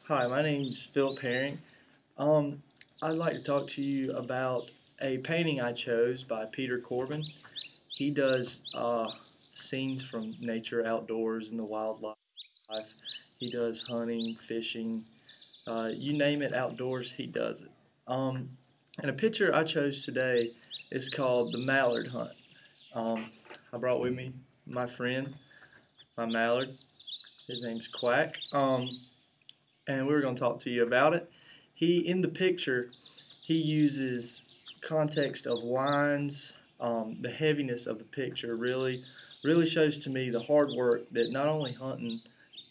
Hi, my name's Philip Herring. Um, I'd like to talk to you about a painting I chose by Peter Corbin. He does scenes from nature, outdoors, and the wildlife. He does hunting, fishing, you name it outdoors, he does it. Um, and a picture I chose today is called The Mallard Hunt. Um, I brought with me my friend, my mallard. His name's Quack. And we were going to talk to you about it. In the picture, he uses context of lines. The heaviness of the picture really shows to me the hard work that not only hunting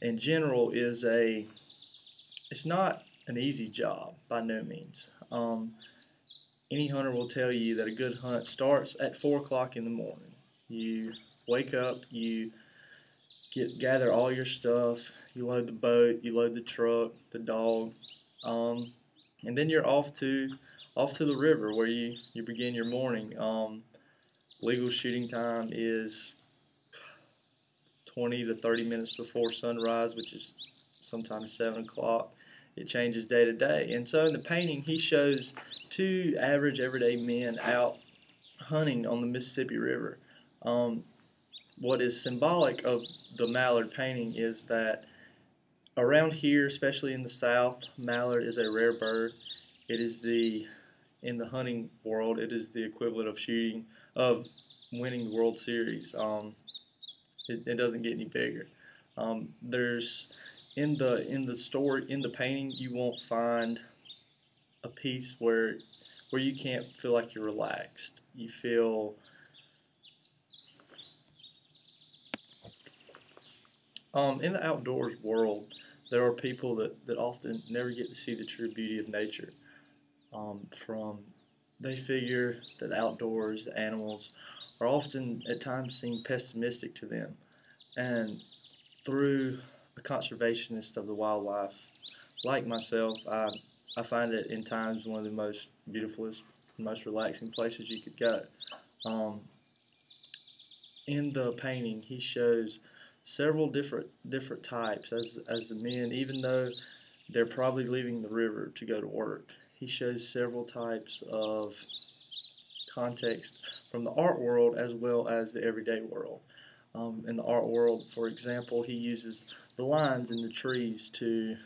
in general it's not an easy job by no means. Any hunter will tell you that a good hunt starts at 4 o'clock in the morning. You wake up, you gather all your stuff. You load the boat, you load the truck, the dog, um, and then you're off to the river where you begin your morning. Legal shooting time is 20 to 30 minutes before sunrise, which is sometimes 7 o'clock. It changes day to day. And so in the painting, he shows two average everyday men out hunting on the Mississippi River. Um, what is symbolic of the mallard painting is that around here, especially in the South, mallard is a rare bird. It is in the hunting world, it is the equivalent of winning the World Series. It doesn't get any bigger. There's in the story in the painting, you won't find a piece where you can't feel like you're relaxed. You feel in the outdoors world, there are people that often never get to see the true beauty of nature. From They figure that outdoors animals are often at times seem pessimistic to them, and through a conservationist of the wildlife like myself, I find it in times one of the most beautifulest, most relaxing places you could go. Um, in the painting, he shows several different types as the men, even though they're probably leaving the river to go to work. He shows several types of context from the art world as well as the everyday world. In the art world, for example, he uses the lines in the trees to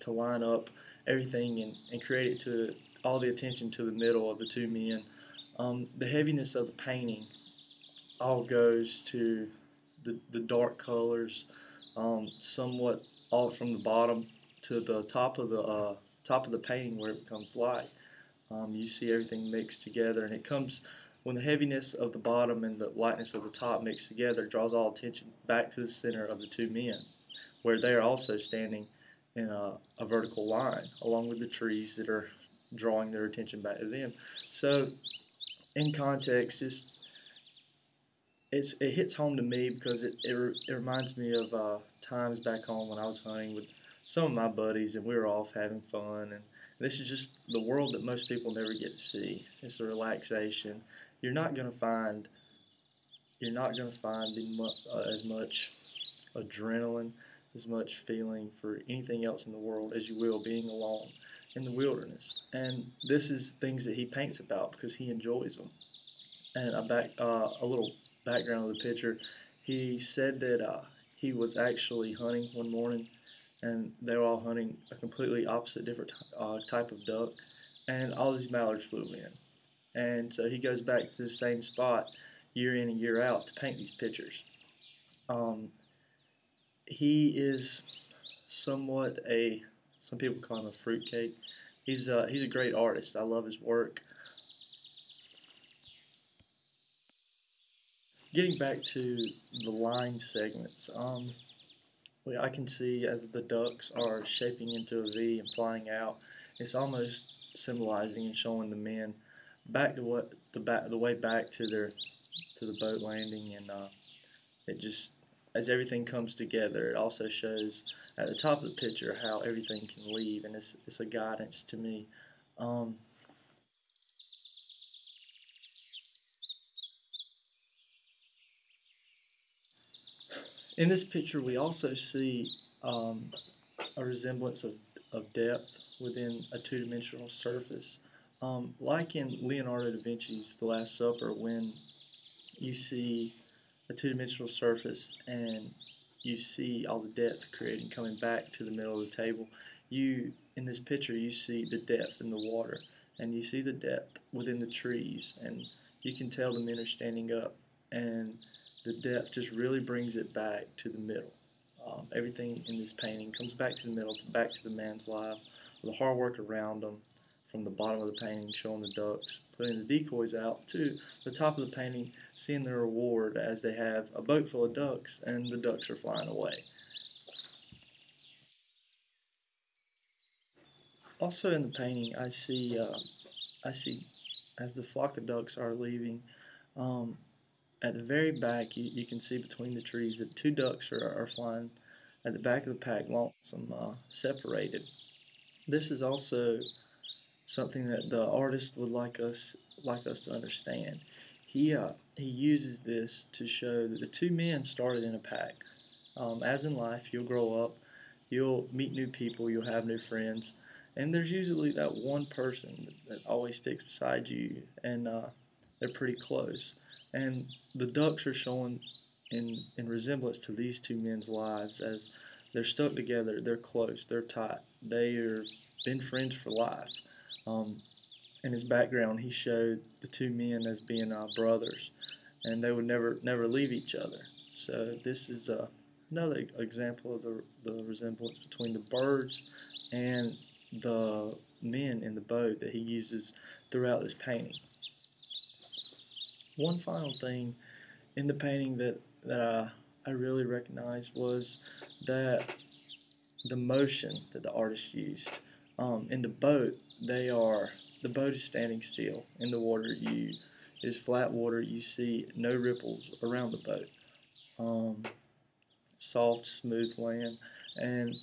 line up everything and create it to all the attention to the middle of the two men. The heaviness of the painting all goes to the dark colors, somewhat all from the bottom to the top of the painting where it becomes light. You see everything mixed together, and it comes when the heaviness of the bottom and the lightness of the top mixed together draws all attention back to the center of the two men, where they are also standing in a vertical line along with the trees that are drawing their attention back to them. So, in context, it hits home to me because it reminds me of times back home when I was hunting with some of my buddies and we were off having fun, and this is just the world that most people never get to see. It's a relaxation. You're not going to find as much adrenaline, as much feeling for anything else in the world as you will being alone in the wilderness. And this is things that he paints about because he enjoys them. And a little background of the picture, he said that he was actually hunting one morning, and they were all hunting a completely opposite, different type of duck, and all these mallards flew in. And so he goes back to the same spot year in and year out to paint these pictures. Um, he is somewhat some people call him a fruitcake. He's a great artist. I love his work. Getting back to the line segments, I can see as the ducks are shaping into a V and flying out, it's almost symbolizing and showing the men back to the way back to the boat landing, and it just as everything comes together, it also shows at the top of the picture how everything can leave, and it's a guidance to me. Um, in this picture, we also see um, a resemblance of depth within a two-dimensional surface. Like in Leonardo da Vinci's The Last Supper, when you see a two-dimensional surface and you see all the depth creating coming back to the middle of the table, in this picture you see the depth in the water, and you see the depth within the trees, and you can tell the men are standing up, and the depth just really brings it back to the middle. Everything in this painting comes back to the middle, back to the man's life, the hard work around them, from the bottom of the painting showing the ducks, putting the decoys out, to the top of the painting seeing their reward as they have a boat full of ducks and the ducks are flying away. Also in the painting, I see as the flock of ducks are leaving, um, at the very back, you can see between the trees that two ducks are flying at the back of the pack, lonesome, separated. This is also something that the artist would like us to understand. He uses this to show that the two men started in a pack. As in life, you'll grow up, you'll meet new people, you'll have new friends, and there's usually that one person that always sticks beside you, and they're pretty close. And the ducks are showing in resemblance to these two men's lives as they're stuck together, they're close, they're tight, they've been friends for life. Um, in his background, he showed the two men as being brothers, and they would never leave each other. So this is another example of the resemblance between the birds and the men in the boat that he uses throughout this painting. One final thing in the painting that I really recognized was that the motion that the artist used. In the boat, the boat is standing still. In the water, it is flat water. You see no ripples around the boat. Soft, smooth land. And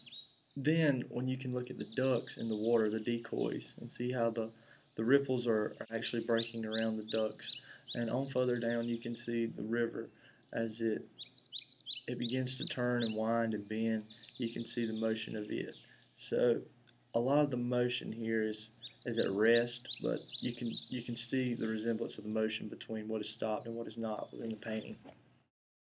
then when you can look at the ducks in the water, the decoys, and see how the ripples are actually breaking around the ducks. And on further down, you can see the river as it begins to turn and wind and bend. You can see the motion of it. So a lot of the motion here is at rest, but you can see the resemblance of the motion between what is stopped and what is not within the painting.